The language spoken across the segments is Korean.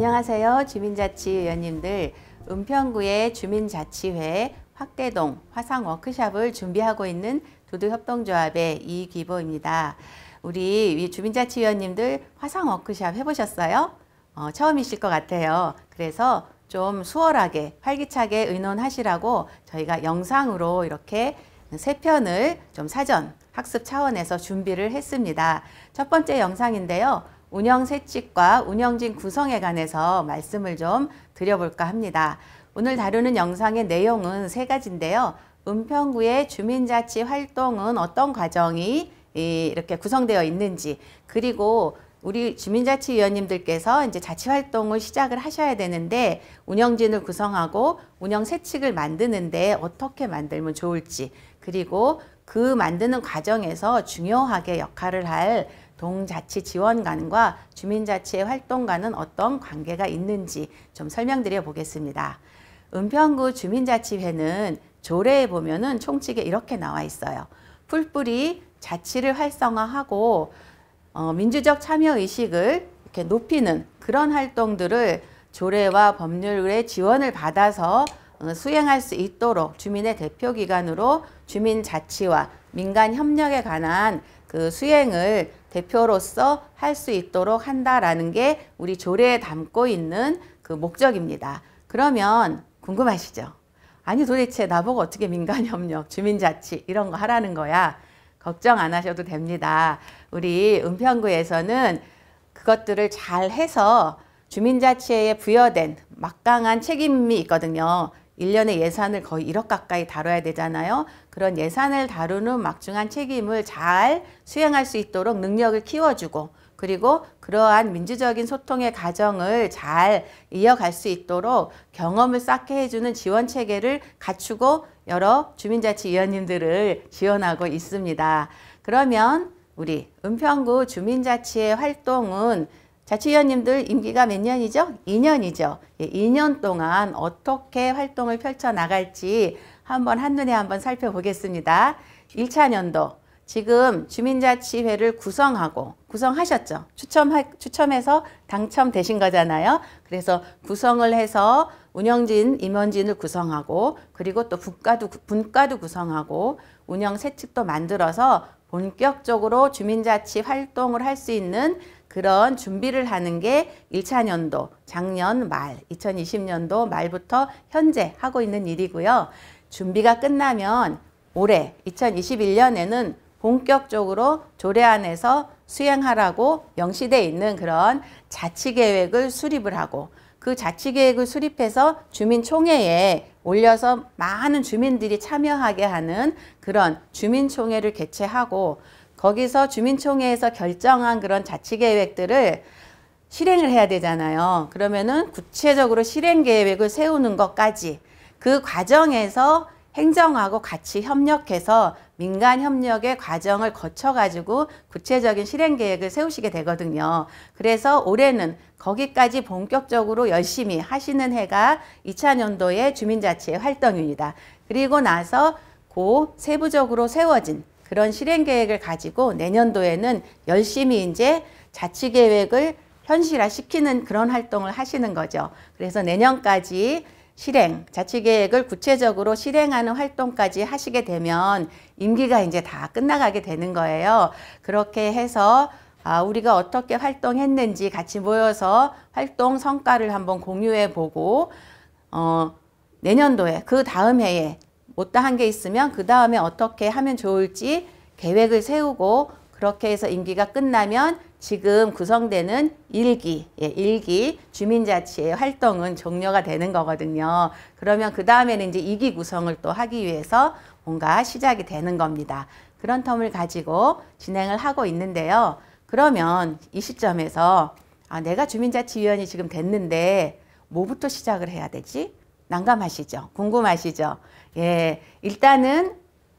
안녕하세요. 주민자치위원님들. 은평구의 주민자치회 확대동 화상 워크숍을 준비하고 있는 두두협동조합의 이귀보입니다. 우리 주민자치위원님들 화상 워크숍 해보셨어요? 처음이실 것 같아요. 그래서 좀 수월하게 활기차게 의논하시라고 저희가 영상으로 이렇게 3편을 좀 사전 학습 차원에서 준비를 했습니다. 첫 번째 영상인데요. 운영세칙과 운영진 구성에 관해서 말씀을 좀 드려볼까 합니다. 오늘 다루는 영상의 내용은 3가지인데요. 은평구의 주민자치 활동은 어떤 과정이 이렇게 구성되어 있는지, 그리고 우리 주민자치위원님들께서 이제 자치활동을 시작을 하셔야 되는데 운영진을 구성하고 운영세칙을 만드는데 어떻게 만들면 좋을지, 그리고 그 만드는 과정에서 중요하게 역할을 할 동자치지원관과 주민자치의 활동과는 어떤 관계가 있는지 좀 설명드려 보겠습니다. 은평구 주민자치회는 조례에 보면은 총칙에 이렇게 나와 있어요. 풀뿌리 자치를 활성화하고 민주적 참여의식을 이렇게 높이는 그런 활동들을 조례와 법률의 지원을 받아서 수행할 수 있도록 주민의 대표기관으로 주민자치와 민간협력에 관한 그 수행을 대표로서 할 수 있도록 한다라는 게 우리 조례에 담고 있는 그 목적입니다. 그러면 궁금하시죠? 아니 도대체 나보고 어떻게 민간협력, 주민자치 이런 거 하라는 거야? 걱정 안 하셔도 됩니다. 우리 은평구에서는 그것들을 잘 해서 주민자치에 부여된 막강한 책임이 있거든요. 1년의 예산을 거의 1억 가까이 다뤄야 되잖아요. 그런 예산을 다루는 막중한 책임을 잘 수행할 수 있도록 능력을 키워주고, 그리고 그러한 민주적인 소통의 과정을 잘 이어갈 수 있도록 경험을 쌓게 해주는 지원 체계를 갖추고 여러 주민자치위원님들을 지원하고 있습니다. 그러면 우리 은평구 주민자치의 활동은 자치위원님들 임기가 몇 년이죠? 2년이죠. 2년 동안 어떻게 활동을 펼쳐나갈지 한눈에 한번 살펴보겠습니다. 1차년도 지금 주민자치회를 구성하셨죠? 추첨해서 당첨되신 거잖아요. 그래서 구성을 해서 운영진, 임원진을 구성하고, 그리고 또 분과도 구성하고 운영세칙도 만들어서 본격적으로 주민자치 활동을 할 수 있는 그런 준비를 하는 게 1차년도 작년 말 2020년도 말부터 현재 하고 있는 일이고요. 준비가 끝나면 올해 2021년에는 본격적으로 조례안에서 수행하라고 명시되어 있는 그런 자치계획을 수립을 하고, 그 자치계획을 수립해서 주민총회에 올려서 많은 주민들이 참여하게 하는 그런 주민총회를 개최하고, 거기서 주민총회에서 결정한 그런 자치계획들을 실행을 해야 되잖아요. 그러면은 구체적으로 실행계획을 세우는 것까지 그 과정에서 행정하고 같이 협력해서 민간협력의 과정을 거쳐가지고 구체적인 실행계획을 세우시게 되거든요. 그래서 올해는 거기까지 본격적으로 열심히 하시는 해가 2차년도의 주민자치의 활동입니다. 그리고 나서 그 세부적으로 세워진 그런 실행계획을 가지고 내년도에는 열심히 이제 자치계획을 현실화시키는 그런 활동을 하시는 거죠. 그래서 내년까지 자치계획을 구체적으로 실행하는 활동까지 하시게 되면 임기가 이제 다 끝나가게 되는 거예요. 그렇게 해서 우리가 어떻게 활동했는지 같이 모여서 활동 성과를 한번 공유해 보고, 내년도에 그 다음 해에 못다한 게 있으면 그 다음에 어떻게 하면 좋을지 계획을 세우고, 그렇게 해서 임기가 끝나면 지금 구성되는 1기 주민자치의 활동은 종료가 되는 거거든요. 그러면 그 다음에는 이제 2기 구성을 또 하기 위해서 뭔가 시작이 되는 겁니다. 그런 텀을 가지고 진행을 하고 있는데요. 그러면 이 시점에서 내가 주민자치위원이 지금 됐는데 뭐부터 시작을 해야 되지? 난감하시죠? 궁금하시죠? 예, 일단은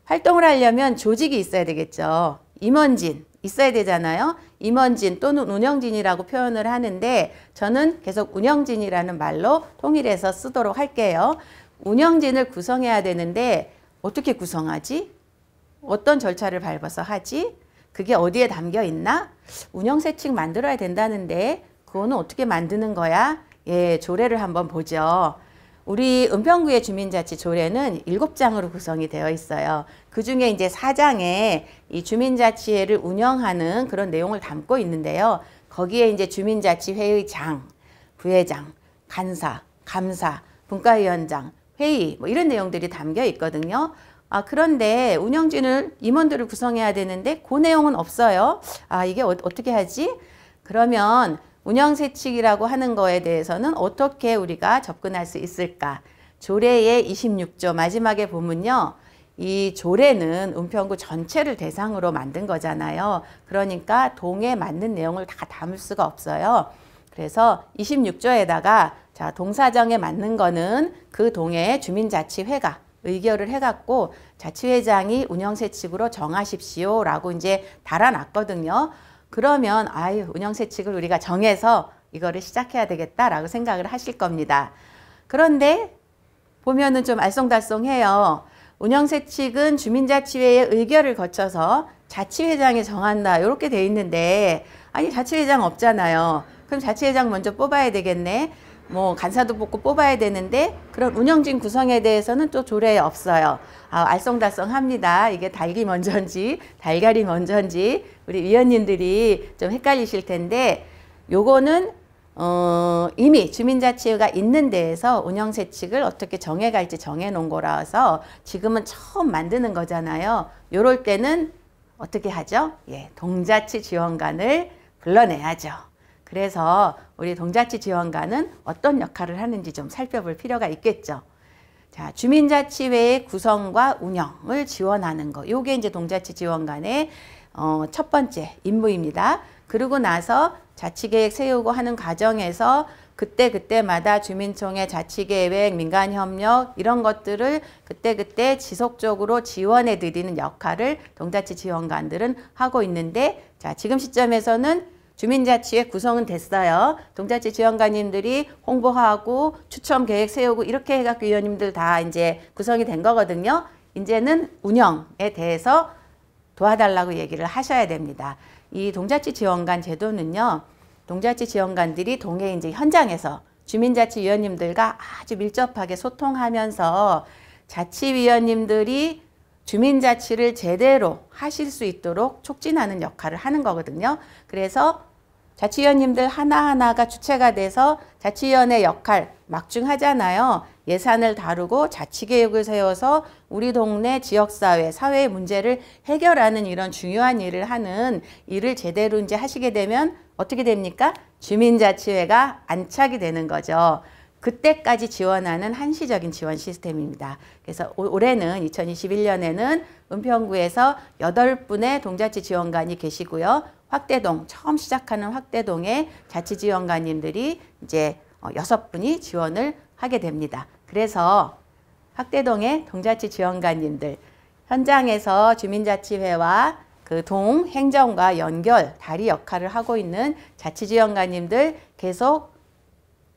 활동을 하려면 조직이 있어야 되겠죠. 임원진 있어야 되잖아요. 임원진 또는 운영진이라고 표현을 하는데 저는 계속 운영진이라는 말로 통일해서 쓰도록 할게요. 운영진을 구성해야 되는데 어떻게 구성하지? 어떤 절차를 밟아서 하지? 그게 어디에 담겨 있나? 운영세칙 만들어야 된다는데 그거는 어떻게 만드는 거야? 예, 조례를 한번 보죠. 우리 은평구의 주민자치 조례는 7장으로 구성이 되어 있어요. 그 중에 이제 4장에 이 주민자치회를 운영하는 그런 내용을 담고 있는데요. 거기에 이제 주민자치회의 장, 부회장, 간사, 감사, 분과위원장, 회의 뭐 이런 내용들이 담겨 있거든요. 그런데 운영진을 임원들을 구성해야 되는데 그 내용은 없어요. 이게 어떻게 하지? 그러면 운영세칙이라고 하는 거에 대해서는 어떻게 우리가 접근할 수 있을까? 조례의 26조 마지막에 보면요. 이 조례는 은평구 전체를 대상으로 만든 거잖아요. 그러니까 동에 맞는 내용을 다 담을 수가 없어요. 그래서 26조에다가 자, 동사정에 맞는 거는 그 동의 주민자치회가 의결을 해갖고 자치회장이 운영세칙으로 정하십시오라고 이제 달아놨거든요. 그러면 운영세칙을 우리가 정해서 이거를 시작해야 되겠다라고 생각을 하실 겁니다. 그런데 보면은 좀 알쏭달쏭해요. 운영세칙은 주민자치회의 의결을 거쳐서 자치회장이 정한다 이렇게 돼 있는데 자치회장 없잖아요. 그럼 자치회장 먼저 뽑아야 되겠네. 뭐 간사도 뽑아야 되는데 그런 운영진 구성에 대해서는 또 조례에 없어요. 알쏭달쏭합니다. 이게 닭이 먼저인지 달걀이 먼저인지 우리 위원님들이 좀 헷갈리실 텐데 요거는 이미 주민자치회가 있는 데에서 운영세칙을 어떻게 정해갈지 정해놓은 거라서 지금은 처음 만드는 거잖아요. 요럴 때는 어떻게 하죠? 예, 동자치지원관을 불러내야죠. 그래서 우리 동자치지원관은 어떤 역할을 하는지 좀 살펴볼 필요가 있겠죠. 자, 주민자치회의 구성과 운영을 지원하는 거. 요게 이제 동자치지원관의 첫 번째 임무입니다. 그러고 나서 자치계획 세우고 하는 과정에서 그때마다 주민총회 자치계획, 민간협력 이런 것들을 그때 지속적으로 지원해 드리는 역할을 동자치지원관들은 하고 있는데 자, 지금 시점에서는 주민자치회 구성은 됐어요. 동자치지원관님들이 홍보하고 추첨 계획 세우고 이렇게 해갖고 위원님들 다 이제 구성이 된 거거든요. 이제는 운영에 대해서 도와달라고 얘기를 하셔야 됩니다. 이 동자치지원관 제도는요. 동자치지원관들이 동해 이제 현장에서 주민자치위원님들과 아주 밀접하게 소통하면서 자치위원님들이 주민자치를 제대로 하실 수 있도록 촉진하는 역할을 하는 거거든요. 그래서 자치위원님들 하나하나가 주체가 돼서 자치위원회 역할 막중하잖아요. 예산을 다루고 자치계획을 세워서 우리 동네 지역사회, 사회의 문제를 해결하는 이런 중요한 일을 하는 일을 제대로 이제 하시게 되면 어떻게 됩니까? 주민자치회가 안착이 되는 거죠. 그때까지 지원하는 한시적인 지원 시스템입니다. 그래서 올해는 2021년에는 은평구에서 8분의 동자치 지원관이 계시고요. 확대동, 처음 시작하는 확대동의 자치지원관님들이 이제 6분이 지원을 하게 됩니다. 그래서 확대동의 동자치 지원관님들, 현장에서 주민자치회와 그 동 행정과 연결, 다리 역할을 하고 있는 자치지원관님들 계속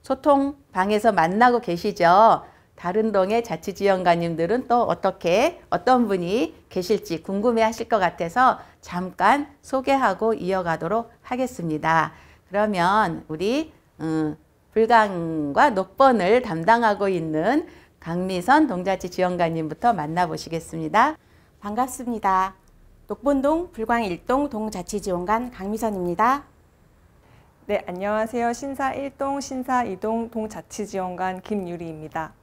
소통방에서 만나고 계시죠. 다른 동의 자치지원관님들은 또 어떤 분이 계실지 궁금해 하실 것 같아서 잠깐 소개하고 이어가도록 하겠습니다. 그러면 우리 불강과 녹번을 담당하고 있는 강미선 동자치지원관님부터 만나보시겠습니다. 반갑습니다. 녹본동 불광 1동 동자치지원관 강미선입니다. 네, 안녕하세요. 신사 1동, 신사 2동 동자치지원관 김유리입니다.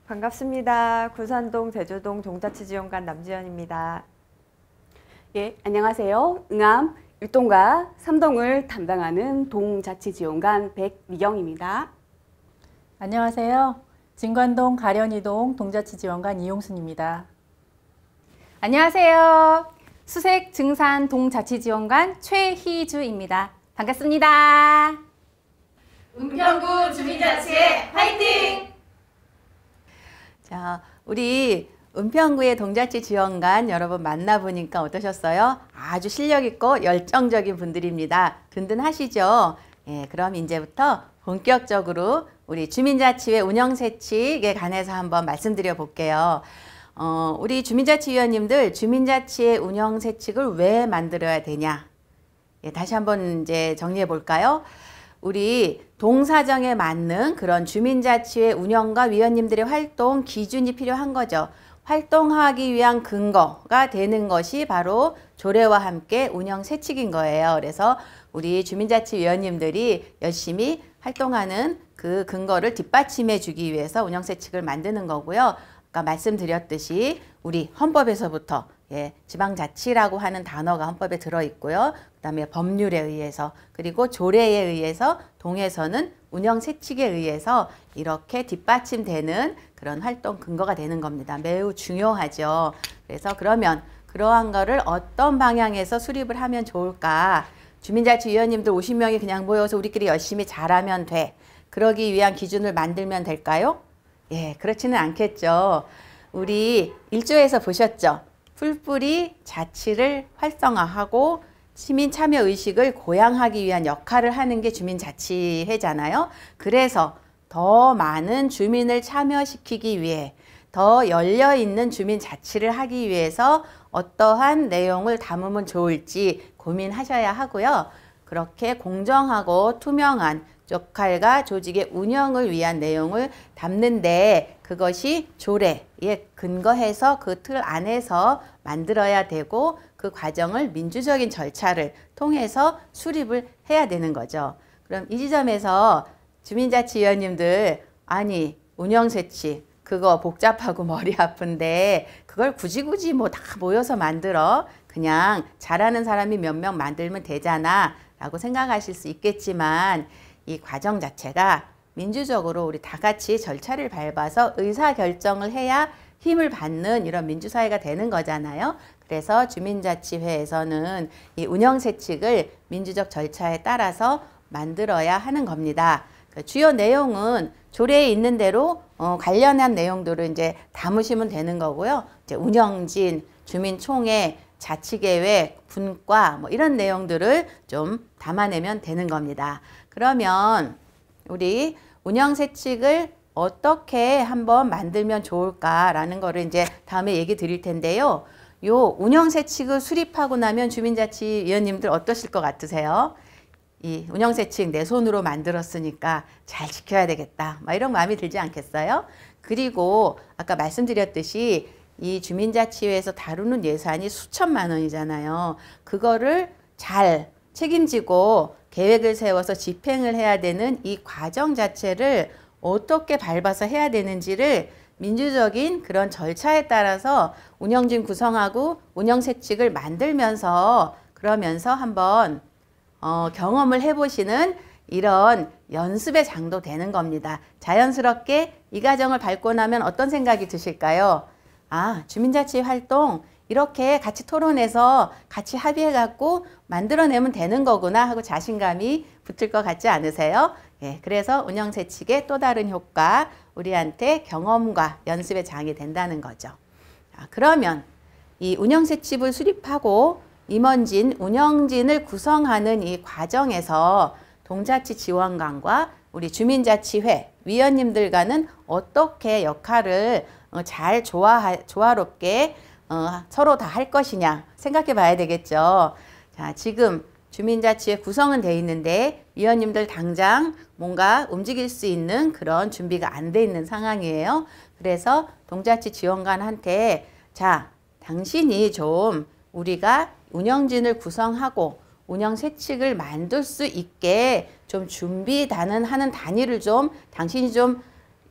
반갑습니다. 구산동, 제주동 동자치지원관 남지연입니다. 예, 안녕하세요. 응암 1동과 3동을 담당하는 동자치지원관 백미경입니다. 안녕하세요. 진관동 가련이동 동자치지원관 이용순입니다. 안녕하세요. 수색 증산 동자치지원관 최희주입니다. 반갑습니다. 은평구 주민자치회 화이팅! 자, 우리 은평구의 동자치 지원관 여러분 만나보니까 어떠셨어요? 아주 실력 있고 열정적인 분들입니다. 든든하시죠? 예, 그럼 이제부터 본격적으로 우리 주민자치회 운영세칙에 관해서 한번 말씀드려 볼게요. 우리 주민자치위원님들 주민자치회 운영세칙을 왜 만들어야 되냐? 예, 다시 한번 이제 정리해 볼까요? 우리 동사정에 맞는 그런 주민자치회 운영과 위원님들의 활동 기준이 필요한 거죠. 활동하기 위한 근거가 되는 것이 바로 조례와 함께 운영세칙인 거예요. 그래서 우리 주민자치위원님들이 열심히 활동하는 그 근거를 뒷받침해 주기 위해서 운영세칙을 만드는 거고요. 아까 말씀드렸듯이 우리 헌법에서부터 지방자치라고 하는 단어가 헌법에 들어있고요. 그 다음에 법률에 의해서 그리고 조례에 의해서 동에서는 운영세칙에 의해서 이렇게 뒷받침되는 그런 활동 근거가 되는 겁니다. 매우 중요하죠. 그래서 그러면 그러한 거를 어떤 방향에서 수립을 하면 좋을까? 주민자치위원님들 50명이 그냥 모여서 우리끼리 열심히 잘하면 돼. 그러기 위한 기준을 만들면 될까요? 예, 그렇지는 않겠죠. 우리 1조에서 보셨죠? 풀뿌리 자치를 활성화하고 시민 참여 의식을 고양하기 위한 역할을 하는 게 주민자치회잖아요. 그래서 더 많은 주민을 참여시키기 위해 더 열려있는 주민자치를 하기 위해서 어떠한 내용을 담으면 좋을지 고민하셔야 하고요. 그렇게 공정하고 투명한 역할과 조직의 운영을 위한 내용을 담는데 그것이 조례에 근거해서 그 틀 안에서 만들어야 되고 그 과정을 민주적인 절차를 통해서 수립을 해야 되는 거죠. 그럼 이 지점에서 주민자치위원님들 아니 운영세칙 그거 복잡하고 머리 아픈데 그걸 굳이 뭐 다 모여서 만들어 그냥 잘하는 사람이 몇 명 만들면 되잖아 라고 생각하실 수 있겠지만 이 과정 자체가 민주적으로 우리 다 같이 절차를 밟아서 의사결정을 해야 힘을 받는 이런 민주사회가 되는 거잖아요. 그래서 주민자치회에서는 이 운영세칙을 민주적 절차에 따라서 만들어야 하는 겁니다. 그 주요 내용은 조례에 있는 대로 관련한 내용들을 이제 담으시면 되는 거고요. 이제 운영진, 주민총회, 자치계획, 분과 뭐 이런 내용들을 좀 담아내면 되는 겁니다. 그러면 우리 운영세칙을 어떻게 한번 만들면 좋을까라는 거를 이제 다음에 얘기 드릴 텐데요. 요 운영세칙을 수립하고 나면 주민자치위원님들 어떠실 것 같으세요? 이 운영세칙 내 손으로 만들었으니까 잘 지켜야 되겠다. 막 이런 마음이 들지 않겠어요? 그리고 아까 말씀드렸듯이 이 주민자치회에서 다루는 예산이 수천만 원이잖아요. 그거를 잘 책임지고 계획을 세워서 집행을 해야 되는 이 과정 자체를 어떻게 밟아서 해야 되는지를 민주적인 그런 절차에 따라서 운영진 구성하고 운영세칙을 만들면서 그러면서 한번 경험을 해보시는 이런 연습의 장도 되는 겁니다. 자연스럽게 이 과정을 밟고 나면 어떤 생각이 드실까요? 아, 주민자치 활동 이렇게 같이 토론해서 같이 합의해갖고 만들어내면 되는 거구나 하고 자신감이 붙을 것 같지 않으세요? 예, 그래서 운영세칙의 또 다른 효과, 우리한테 경험과 연습의 장이 된다는 거죠. 자, 그러면 이 운영세칙을 수립하고 임원진, 운영진을 구성하는 이 과정에서 동자치지원관과 우리 주민자치회 위원님들과는 어떻게 역할을 잘 조화롭게 서로 다 할 것이냐 생각해 봐야 되겠죠. 자, 지금 주민자치회 구성은 돼 있는데 위원님들 당장 뭔가 움직일 수 있는 그런 준비가 안 돼 있는 상황이에요. 그래서 동자치지원관한테 자, 당신이 좀 우리가 운영진을 구성하고 운영세칙을 만들 수 있게 좀 하는 단위를 좀 당신이 좀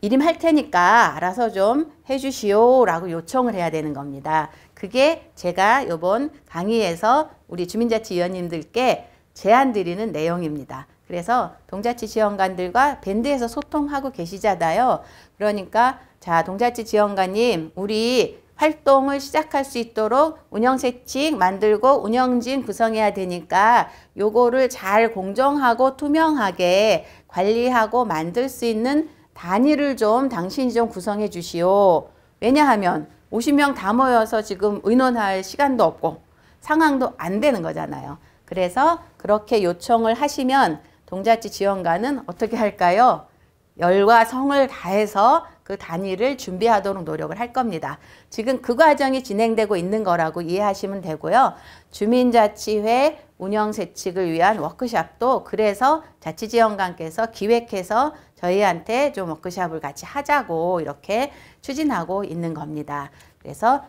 일임할 테니까 알아서 좀 해주시오 라고 요청을 해야 되는 겁니다. 그게 제가 이번 강의에서 우리 주민자치위원님들께 제안 드리는 내용입니다. 그래서 동자치지원관들과 밴드에서 소통하고 계시잖아요. 그러니까 자, 동자치지원관님 우리 활동을 시작할 수 있도록 운영세칙 만들고 운영진 구성해야 되니까 요거를 잘 공정하고 투명하게 관리하고 만들 수 있는 단위를 좀 당신이 좀 구성해 주시오. 왜냐하면 50명 다 모여서 지금 의논할 시간도 없고 상황도 안 되는 거잖아요. 그래서 그렇게 요청을 하시면 동자치지원관은 어떻게 할까요? 열과 성을 다해서 그 단위를 준비하도록 노력을 할 겁니다. 지금 그 과정이 진행되고 있는 거라고 이해하시면 되고요. 주민자치회 운영세칙을 위한 워크숍도 그래서 자치지원관께서 기획해서 저희한테 좀 워크숍을 같이 하자고 이렇게 추진하고 있는 겁니다. 그래서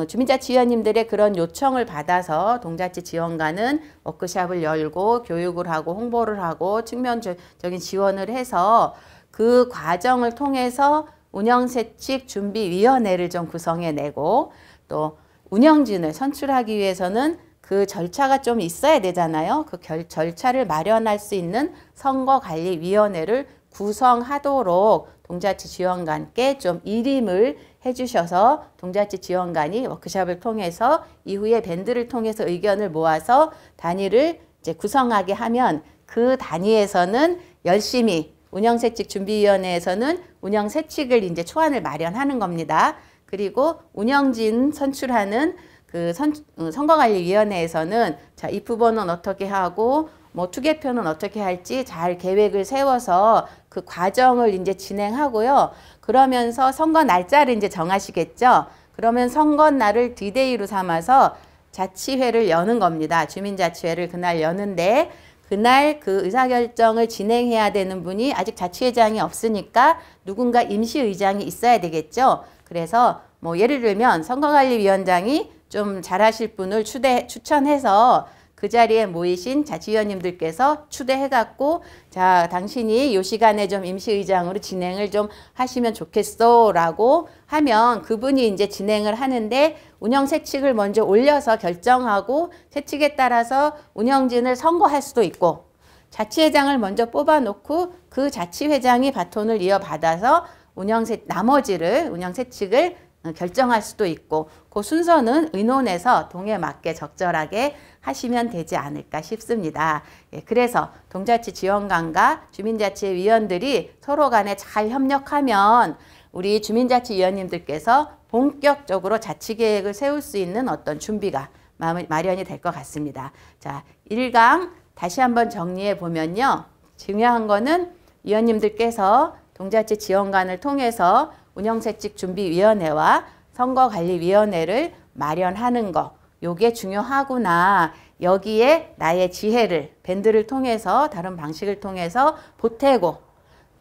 주민자치위원님들의 그런 요청을 받아서 동자치지원관은 워크숍을 열고 교육을 하고 홍보를 하고 측면적인 지원을 해서 그 과정을 통해서 운영세칙 준비위원회를 좀 구성해내고 또 운영진을 선출하기 위해서는 그 절차가 좀 있어야 되잖아요. 그 절차를 마련할 수 있는 선거관리위원회를 구성하도록 동자치지원관께 좀 일임을 해주셔서 동자치지원관이 워크숍을 통해서 이후에 밴드를 통해서 의견을 모아서 단위를 이제 구성하게 하면 그 단위에서는 열심히 운영세칙 준비위원회에서는 운영세칙을 이제 초안을 마련하는 겁니다. 그리고 운영진 선출하는 그 선거관리위원회에서는 자, 입후보는 어떻게 하고 뭐 투개표는 어떻게 할지 잘 계획을 세워서 그 과정을 이제 진행하고요. 그러면서 선거 날짜를 이제 정하시겠죠. 그러면 선거 날을 디데이로 삼아서 자치회를 여는 겁니다. 주민자치회를 그날 여는데 그날 그 의사결정을 진행해야 되는 분이 아직 자치회장이 없으니까 누군가 임시의장이 있어야 되겠죠. 그래서 뭐 예를 들면 선거관리위원장이 좀 잘하실 분을 추천해서 그 자리에 모이신 자치위원님들께서 추대해갖고 자 당신이 요 시간에 좀 임시의장으로 진행을 좀 하시면 좋겠어 라고 하면 그분이 이제 진행을 하는데 운영세칙을 먼저 올려서 결정하고 세칙에 따라서 운영진을 선거할 수도 있고 자치회장을 먼저 뽑아놓고 그 자치회장이 바톤을 이어받아서 운영세칙을 결정할 수도 있고 그 순서는 의논해서 동에 맞게 적절하게 하시면 되지 않을까 싶습니다. 예, 그래서 동자치지원관과 주민자치위원들이 서로 간에 잘 협력하면 우리 주민자치위원님들께서 본격적으로 자치계획을 세울 수 있는 어떤 준비가 마련이 될 것 같습니다. 자, 1강 다시 한번 정리해 보면요. 중요한 거는 위원님들께서 동자치지원관을 통해서 운영세칙 준비위원회와 선거관리위원회를 마련하는 거 요게 중요하구나. 여기에 나의 지혜를 밴드를 통해서 다른 방식을 통해서 보태고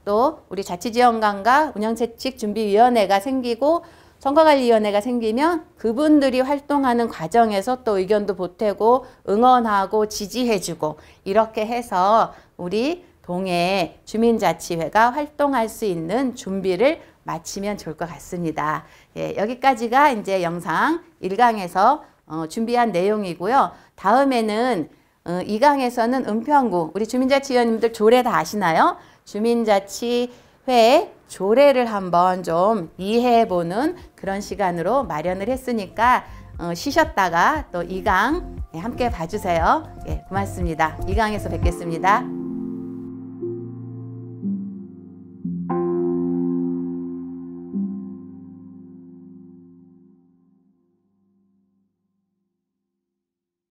또 우리 자치지원관과 운영세칙 준비위원회가 생기고 선거관리위원회가 생기면 그분들이 활동하는 과정에서 또 의견도 보태고 응원하고 지지해주고 이렇게 해서 우리 동해 주민자치회가 활동할 수 있는 준비를 마치면 좋을 것 같습니다. 예, 여기까지가 이제 영상 1강에서 준비한 내용이고요. 다음에는 2강에서는 은평구 우리 주민자치위원님들 조례 다 아시나요? 주민자치회 조례를 한번 좀 이해해보는 그런 시간으로 마련을 했으니까 쉬셨다가 또 2강 함께 봐주세요. 예, 고맙습니다. 2강에서 뵙겠습니다.